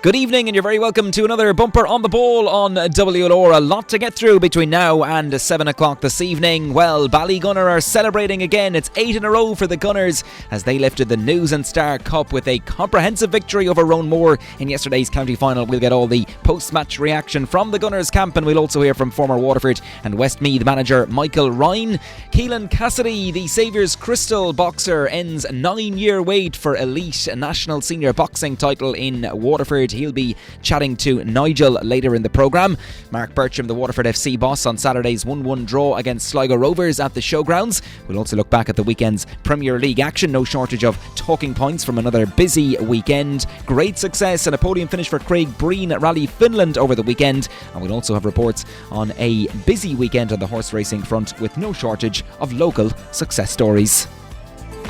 Good evening and you're very welcome to another bumper on the ball on WLR. A lot to get through between now and 7 o'clock this evening. Well, Ballygunner are celebrating again. It's 8 in a row for the Gunners as they lifted the News and Star Cup with a comprehensive victory over Roanmore in yesterday's county final. We'll get all the post-match reaction from the Gunners camp, and we'll also hear from former Waterford and Westmeath manager Michael Ryan. Keelan Cassidy, the Saviour's Crystal boxer, ends 9-year wait for elite national senior boxing title in Waterford. He'll be chatting to Nigel later in the programme. Mark Bircham, the Waterford FC boss, on Saturday's 1-1 draw against Sligo Rovers at the Showgrounds. We'll also look back at the weekend's Premier League action. No shortage of talking points from another busy weekend. Great success and a podium finish for Craig Breen at Rally Finland over the weekend. And we'll also have reports on a busy weekend on the horse racing front with no shortage of local success stories.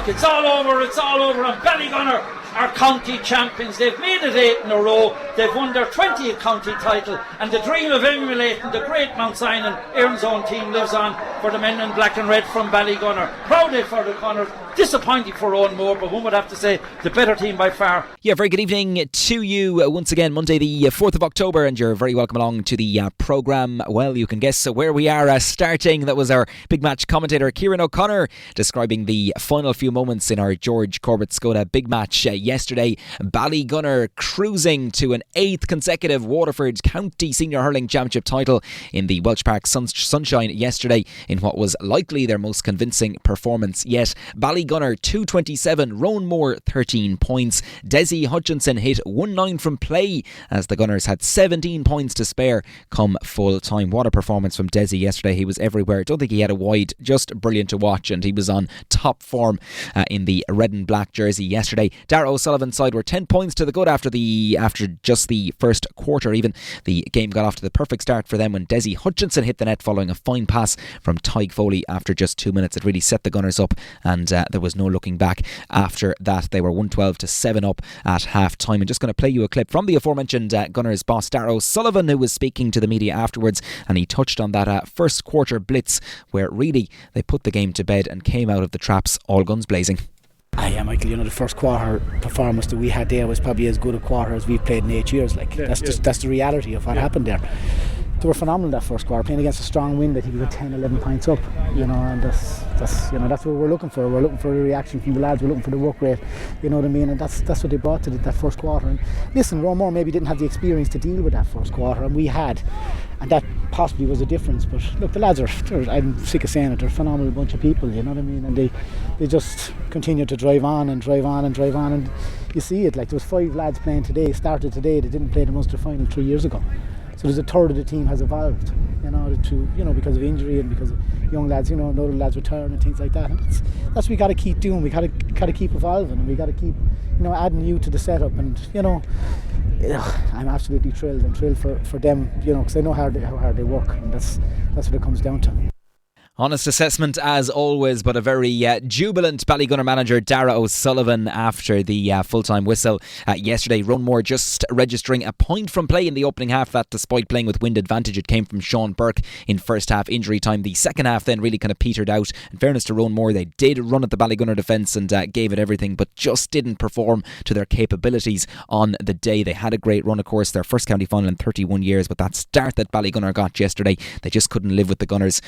It's all over and Ballygunner are county champions. They've made it 8 in a row. They've won their 20th county title, and the dream of emulating the great Mount Sinai Erin's own team lives on for the men in black and red from Ballygunner. Proud day for the Gunners, disappointing for Roanmore, but one would have to say the better team by far. Yeah, very good evening to you once again. Monday the 4th of October, and you're very welcome along to the programme. Well, you can guess where we are starting. That was our big match commentator Kieran O'Connor describing the final few moments in our George Corbett Skoda big match yesterday. Ballygunner cruising to an 8th consecutive Waterford County Senior Hurling Championship title in the Welsh Park Sunshine yesterday in what was likely their most convincing performance yet. Ballygunner 227, Roanmore 13 points. Desi Hutchinson hit 1-9 from play as the Gunners had 17 points to spare come full time. What a performance from Desi yesterday. He was everywhere. I don't think he had a wide. Just brilliant to watch, and he was on top form in the red and black jersey yesterday. Darragh O'Sullivan's side were 10 points to the good after just the first quarter. Even the game got off to the perfect start for them when Desi Hutchinson hit the net following a fine pass from Tyg Foley after just 2 minutes. It really set the Gunners up, and there was no looking back after that. They were 112 to 7 up at half time. I'm just going to play you a clip from the aforementioned Gunners boss Darragh O'Sullivan, who was speaking to the media afterwards, and he touched on that first quarter blitz where really they put the game to bed and came out of the traps all guns blazing. Yeah, Michael, the first quarter performance that we had there was probably as good a quarter as we've played in 8 years. That's the reality of what happened there. They were phenomenal that first quarter, playing against a strong wind. I think we got 10-11 points up, and that's what we're looking for. We're looking for a reaction from the lads. We're looking for the work rate, you know what I mean, and that's what they brought to that first quarter. And listen, Roanmore maybe didn't have the experience to deal with that first quarter, and we had, and that possibly was a difference. But look, the lads I'm sick of saying it, they're a phenomenal bunch of people, you know what I mean, and they just continue to drive on, and you see it. Like, there was 5 lads playing today, started today, they didn't play the Munster final 3 years ago. So there's a third of the team has evolved, because of injury and because of young lads, other lads retiring and things like that. And that's what we got to keep doing. We got to keep evolving, and we got to keep, adding new to the setup. And I'm absolutely thrilled. I'm thrilled for them, because I know how hard they work, and that's what it comes down to. Honest assessment as always, but a very jubilant Ballygunner manager Darragh O'Sullivan after the full-time whistle yesterday. Roanmore just registering a point from play in the opening half. That despite playing with wind advantage, it came from Sean Burke in first half injury time. The second half then really kind of petered out. In fairness to Roanmore, they did run at the Ballygunner defence and gave it everything, but just didn't perform to their capabilities on the day. They had a great run, of course, their first county final in 31 years, but that start that Ballygunner got yesterday, they just couldn't live with the Gunners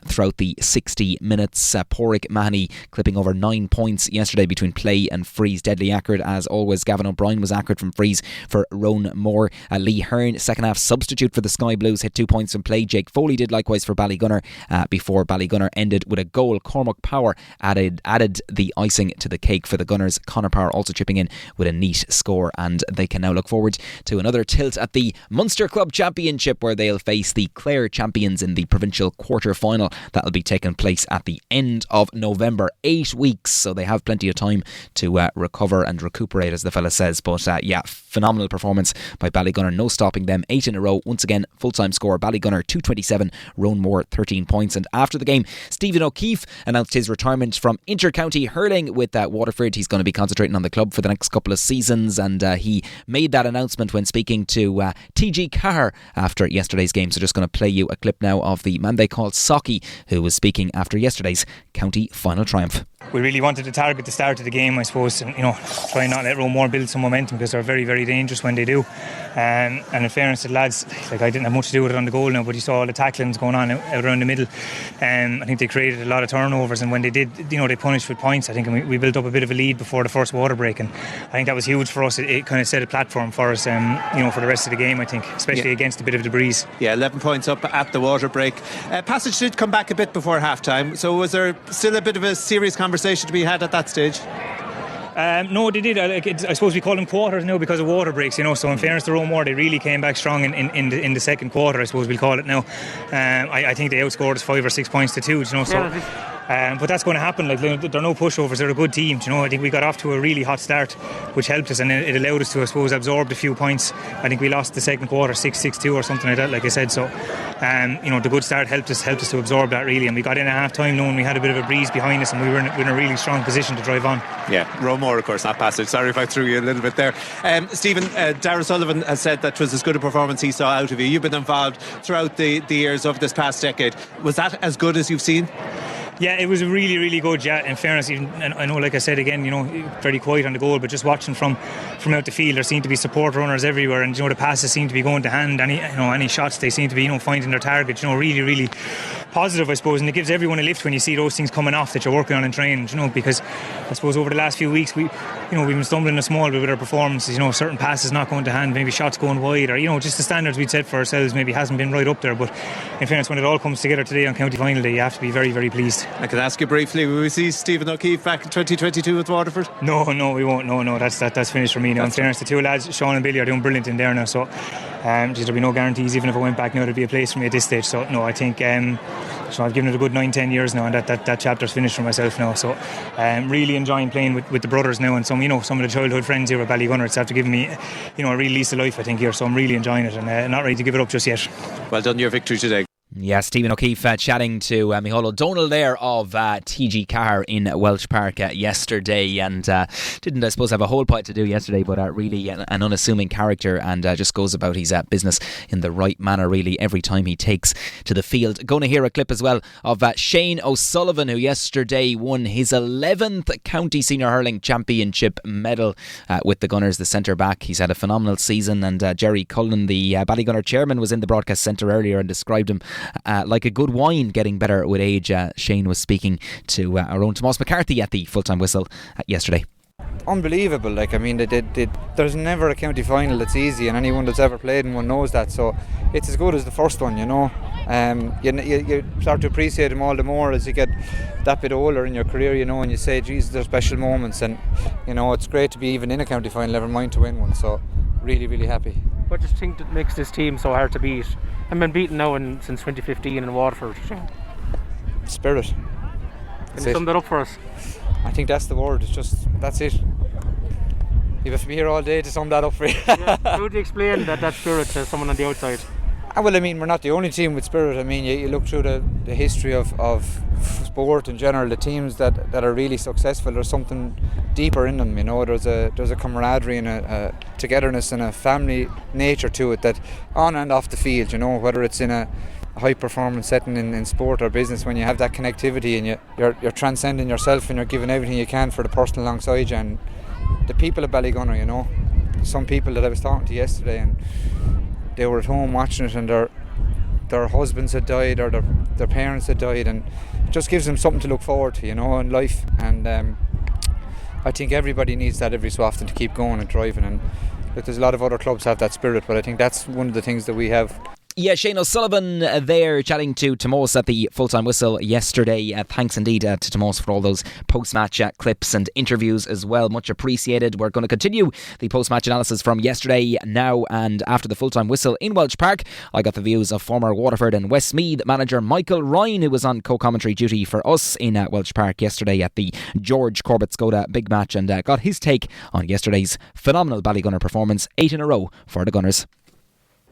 throughout the 60 minutes. Porrick Mahoney clipping over 9 points yesterday between play and freeze. Deadly accurate as always. Gavin O'Brien was accurate from freeze for Roanmore. Lee Hearn, second half substitute for the Sky Blues, hit 2 points from play. Jake Foley did likewise for Ballygunner before Ballygunner ended with a goal. Cormac Power added the icing to the cake for the Gunners. Conor Power also chipping in with a neat score, and they can now look forward to another tilt at the Munster Club Championship, where they'll face the Clare champions in the provincial quarter final. That'll be taking place at the end of November. 8 weeks, so they have plenty of time to recover and recuperate, as the fella says. But phenomenal performance by Ballygunner, no stopping them. 8 in a row. Once again, full-time score, Ballygunner 227, Roanmore 13 points. And after the game, Stephen O'Keefe announced his retirement from inter-county hurling with Waterford. He's going to be concentrating on the club for the next couple of seasons, and he made that announcement when speaking to TG Carr after yesterday's game. So just going to play you a clip now of the man they called Socky, who was speaking after yesterday's county final triumph. We really wanted to target the start of the game, I suppose, and try and not let Rowan Moore build some momentum, because they're very, very dangerous when they do. And in fairness to the lads, I didn't have much to do with it on the goal now, but you saw all the tacklings going on out around the middle. I think they created a lot of turnovers, and when they did, they punished with points. I think we built up a bit of a lead before the first water break, and I think that was huge for us. It kind of set a platform for us, for the rest of the game, I think, especially against a bit of the breeze. Yeah, 11 points up at the water break. Passage did come back a bit before half-time, so was there still a bit of a serious conversation to be had at that stage? No, they did. I suppose we call them quarters now because of water breaks, so in fairness to Rowan Moore, they really came back strong in the second quarter, I suppose we'll call it now. I think they outscored us 5 or 6 points to 2, so but that's going to happen. They're no pushovers. They're a good team. I think we got off to a really hot start, which helped us, and it allowed us to, I suppose, absorb a few points. I think we lost the second quarter 6-2 or something like that, like I said. So, the good start helped us to absorb that really, and we got in at half time knowing we had a bit of a breeze behind us, and we were in a really strong position to drive on. Yeah, Rowan Moore, of course, that passage. Sorry if I threw you a little bit there. Stephen, Darragh Sullivan has said that was as good a performance he saw out of you. You've been involved throughout the years of this past decade. Was that as good as you've seen? Yeah, it was really, really good. Yeah, in fairness, and I know, like I said again, very quiet on the goal, but just watching from out the field, there seemed to be support runners everywhere, and the passes seemed to be going to hand. Any shots, they seem to be finding their target. Really, really positive, I suppose, and it gives everyone a lift when you see those things coming off that you're working on in training. Because I suppose over the last few weeks we've been stumbling a small bit with our performances. Certain passes not going to hand, maybe shots going wide, or just the standards we'd set for ourselves maybe hasn't been right up there. But in fairness, when it all comes together today on county final day, you have to be very, very pleased. I can ask you briefly, will we see Stephen O'Keefe back in 2022 with Waterford? No, we won't. No, that's finished for me now. In fairness, the two lads, Sean and Billy, are doing brilliant in there now. So there'll be no guarantees. Even if I went back now, there'd be a place for me at this stage. So no, I think I've given it a good 9-10 years now, and that chapter's finished for myself now. So really enjoying playing with the brothers now, and some of the childhood friends here at Ballygunner. It's after giving me a real lease of life, I think, here. So I'm really enjoying it, and not ready to give it up just yet. Well done, your victory today. Yeah, Stephen O'Keefe chatting to Micheál O'Donnell there of TG Carr in Welsh Park yesterday, and didn't, I suppose, have a whole pint to do yesterday, but really an unassuming character, and just goes about his business in the right manner really every time he takes to the field. Going to hear a clip as well of Shane O'Sullivan, who yesterday won his 11th County Senior Hurling Championship medal with the Gunners, the centre back. He's had a phenomenal season, and Jerry Cullen, the Ballygunner chairman, was in the broadcast centre earlier and described him like a good wine, getting better with age. Shane was speaking to our own Tomás McCarthy at the full-time whistle yesterday. Unbelievable. There's never a county final that's easy, and anyone that's ever played in one knows that, so it's as good as the first one. You start to appreciate them all the more as you get that bit older in your career, and you say, geez, they're special moments, and it's great to be even in a county final, never mind to win one. So really, really happy. What do you think that makes this team so hard to beat? I've been beaten now since 2015 in Waterford. Spirit. Can you sum that up for us? I think that's the word. That's it. You have to be here all day to sum that up for you. How would you explain that spirit to someone on the outside? Well, we're not the only team with spirit. You look through the history of sport in general, the teams that are really successful, there's something deeper in them. There's a camaraderie and a togetherness and a family nature to it, that on and off the field, whether it's in a high performance setting in sport or business, when you have that connectivity and you're transcending yourself and you're giving everything you can for the person alongside you. And the people of Ballygunner, some people that I was talking to yesterday, and they were at home watching it, and their husbands had died, or their parents had died, and it just gives them something to look forward to, in life. And I think everybody needs that every so often to keep going and driving. And there's a lot of other clubs have that spirit, but I think that's one of the things that we have. Yeah, Shane O'Sullivan there chatting to Tomás at the full-time whistle yesterday. Thanks indeed to Tomás for all those post-match clips and interviews as well. Much appreciated. We're going to continue the post-match analysis from yesterday now and after the full-time whistle in Welsh Park. I got the views of former Waterford and Westmeath manager Michael Ryan, who was on co-commentary duty for us in Welsh Park yesterday at the George Corbett Skoda big match, and got his take on yesterday's phenomenal Ballygunner performance, 8 in a row for the Gunners.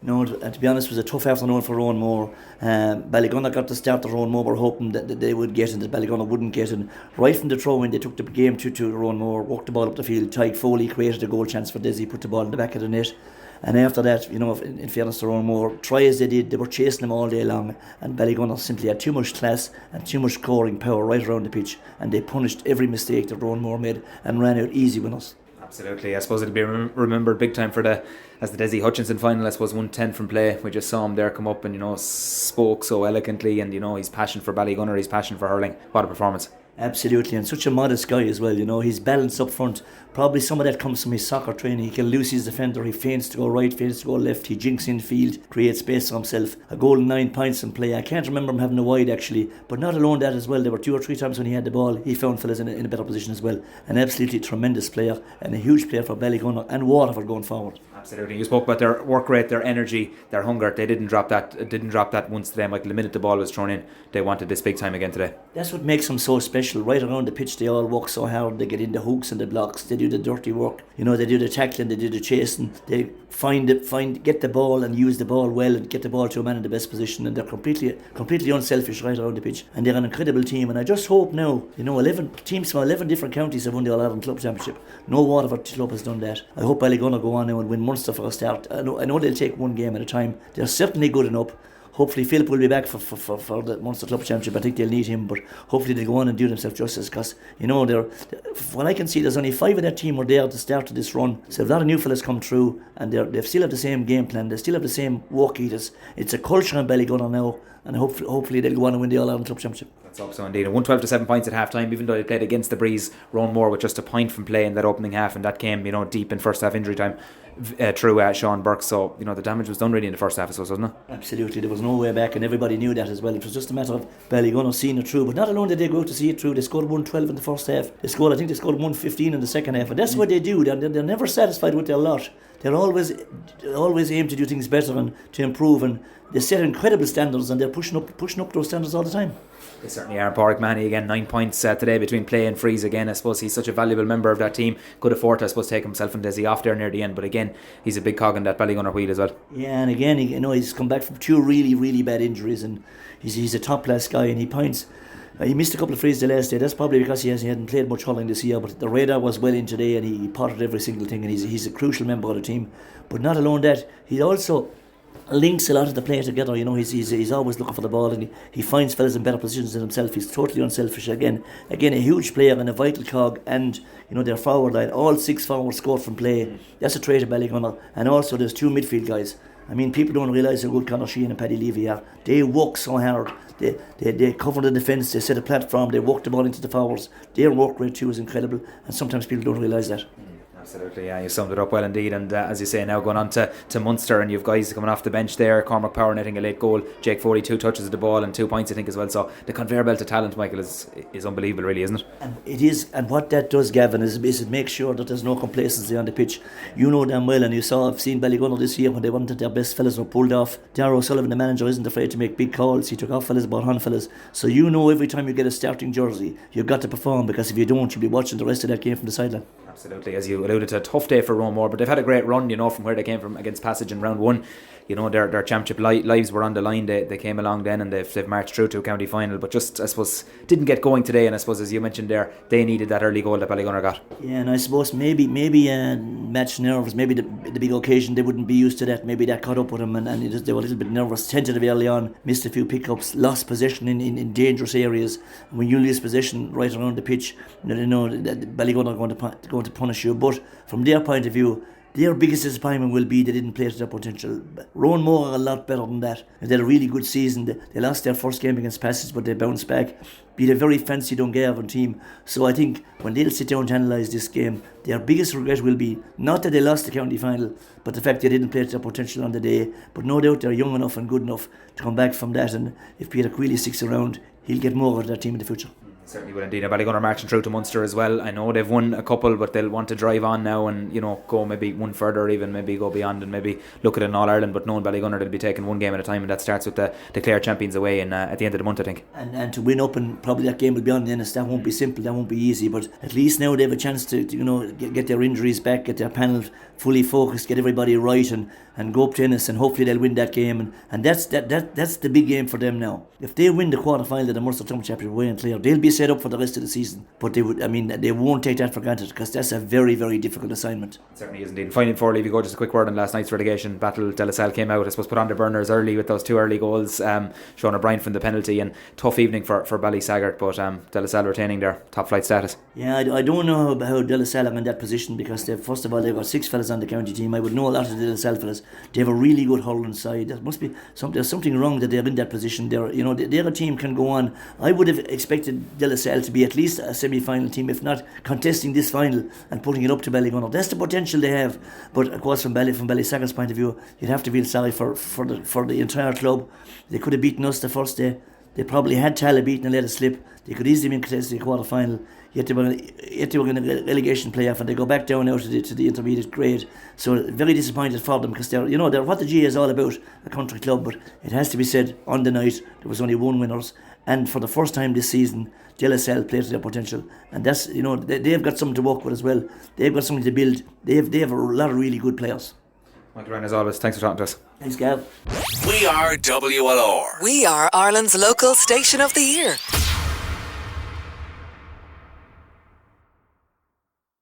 No, to be honest, it was a tough afternoon for Rowan Moore. Ballygunner got the start that Rowan Moore were hoping that they would get and that Ballygunner wouldn't get. And right from the throw-in, they took the game to Rowan Moore, walked the ball up the field. Tyke Foley created a goal chance for Desi, put the ball in the back of the net. And after that, in fairness to Rowan Moore, try as they did, they were chasing them all day long. And Ballygunner simply had too much class and too much scoring power right around the pitch. And they punished every mistake that Rowan Moore made and ran out easy winners. Absolutely. I suppose it'll be remembered big time for the Desi Hutchinson final. I suppose 110 from play. We just saw him there come up and spoke so eloquently, and his passion for Ballygunner, his passion for hurling. What a performance. Absolutely, and such a modest guy as well. He's balanced up front. Probably some of that comes from his soccer training. He can lose his defender. He feints to go right, feints to go left. He jinks in field, creates space for himself. A goal and 9 points in play. I can't remember him having a wide actually, but not alone that as well. There were 2 or 3 times when he had the ball, he found fellas in a better position as well. An absolutely tremendous player and a huge player for Ballygunner and Waterford going forward. Absolutely. You spoke about their work rate, their energy, their hunger. They didn't drop that once today, Michael. The minute the ball was thrown in, they wanted this big time again today. That's what makes them so special. Right around the pitch, they all work so hard. They get in the hooks and the blocks. They do the dirty work. They do the tackling. They do the chasing. They get the ball and use the ball well and get the ball to a man in the best position. And they're completely unselfish right around the pitch. And they're an incredible team. And I just hope now, 11 teams from 11 different counties have won the All-Ireland Club Championship. No Waterford club has done that. I hope Ballygunner go on now and win Munster for a start. I know they'll take one game at a time. They're certainly good enough. Hopefully Philip will be back for the Munster Club Championship. I think they'll need him, but hopefully they'll go on and do themselves justice because, what I can see, there's only 5 of that team were there at the start of this run. So a lot of new fellas come through and they still have the same game plan. They still have the same work ethos. It's a culture in Ballygunner now, and hopefully they'll go on and win the All-Ireland Club Championship. Let's hope so indeed. 112 to 7 points at half time, even though they played against the breeze. Rowan Moore with just a point from play in that opening half, and that came deep in first half injury time through Sean Burke. So the damage was done really in the first half, I suppose, wasn't it? Absolutely. There was no way back, and everybody knew that as well. It was just a matter of Ballygunner seeing it through. But not alone did they go out to see it through. They scored 112 in the first half. I think they scored 115 in the second half, and that's what they do. They're never satisfied with their lot. They're always aim to do things better and to improve, and they set incredible standards, and they're pushing up those standards all the time. They certainly are. Pádraig Mahoney again, 9 points today between play and freeze again. I suppose he's such a valuable member of that team. Could afford to, I suppose, take himself and Desi off there near the end, but again, he's a big cog in that Ballygunner wheel as well. Yeah, and again, he's come back from 2 really, really bad injuries, and he's a top class guy, and he points. He missed a couple of frees the last day. That's probably because he hadn't played much hurling this year, but the radar was well in today, and he potted every single thing, and he's a crucial member of the team. But not alone that, he also links a lot of the play together. He's always looking for the ball, and he finds fellas in better positions than himself. He's totally unselfish again a huge player and a vital cog. And their forward line, all 6 forwards scored from play. That's a trait of Ballygunner. And also there's 2 midfield guys. People don't realise how good Conor Sheehan and Paddy Levy are. They work so hard. They cover the defence, they set a platform, they walk the ball into the forwards. Their work rate too is incredible, and sometimes people don't realise that. Absolutely, yeah, you summed it up well indeed. And as you say, now going on to Munster, and you've guys coming off the bench there. Cormac Power netting a late goal, Jake Foley 2 touches of the ball and 2 points I think as well. So the conveyor belt of talent, Michael, is unbelievable really, isn't it? And it is, and what that does, Gavin, is it makes sure that there's no complacency on the pitch. You know damn well, and I've seen Ballygunner this year when they wanted their best fellas were pulled off. Darragh O'Sullivan, the manager, isn't afraid to make big calls. He took off fellas, brought on fellas. So every time you get a starting jersey, you've got to perform, because if you don't, you'll be watching the rest of that game from the sideline. Absolutely, as you alluded to, a tough day for Rowan Moore, but they've had a great run, from where they came from against Passage in round 1. Their championship lives were on the line. They came along then, and they've marched through to a county final, but just, I suppose, didn't get going today. And I suppose, as you mentioned there, they needed that early goal that Ballygunner got. Yeah, and I suppose maybe match nerves, maybe the big occasion, they wouldn't be used to that. Maybe that caught up with them, and they were a little bit nervous, tentative early on, missed a few pickups, lost possession in dangerous areas. And when you lose possession right around the pitch, they know that Ballygunner are going to punish you. But from their point of view, their biggest disappointment will be they didn't play to their potential. Rowan Moore are a lot better than that. They had a really good season. They lost their first game against Passage, but they bounced back. Beat a very fancy Dungarvan team. So I think when they'll sit down to analyse this game, their biggest regret will be not that they lost the county final, but the fact they didn't play to their potential on the day. But no doubt they're young enough and good enough to come back from that. And if Peter Queally sticks around, he'll get more out of that team in the future. Certainly will indeed. Ballygunner are marching through to Munster as well. I know they've won a couple, but they'll want to drive on now and, go maybe one further, or even maybe go beyond and maybe look at an All-Ireland. But knowing Ballygunner, they'll be taking one game at a time, and that starts with the declared champions away at the end of the month, I think. And to win up, and probably that game will be on the Ennis, that won't be simple, that won't be easy, but at least now they have a chance to get their injuries back, get their panel fully focused, get everybody right, and go up to Ennis, and hopefully they'll win that game, and that's the big game for them now. If they win the quarter-final of the Munster Town Championship away in Clare, they'll be set up for the rest of the season, but they won't take that for granted, because that's a very, very difficult assignment. It certainly is indeed. Finally, before we go, just a quick word on last night's relegation battle. De La Salle came out, I suppose, put on the burners early with those 2 early goals. Sean O'Brien from the penalty, and tough evening for Ballysaggart, but De La Salle retaining their top flight status. Yeah, I don't know how De La Salle are in that position, because first of all they've got 6 fellas on the county team. I would know a lot of the De La Salle fellas. They have a really good hurling side. There must be there's something wrong that they're in that position. Their team can go on. I would have expected De La Salle to be at least a semi-final team, if not contesting this final and putting it up to Ballygunner. That's the potential they have. But of course, from Ballysaggart's point of view, you'd have to feel sorry for the entire club. They could have beaten us the first day. They probably had Tala beaten and let it slip. They could easily been contesting the quarter final. Yet they were in a relegation playoff, and they go back down now to the intermediate grade. So very disappointed for them, because they're what the GA is all about, a country club. But it has to be said, on the night there was only 1 winners, and for the first time this season, De La Salle played to their potential, and that's they've got something to work with as well. They've got something to build. They have a lot of really good players. Michael Ryan, as always, thanks for talking to us. Thanks, Gav. We are WLR. We are Ireland's local station of the year.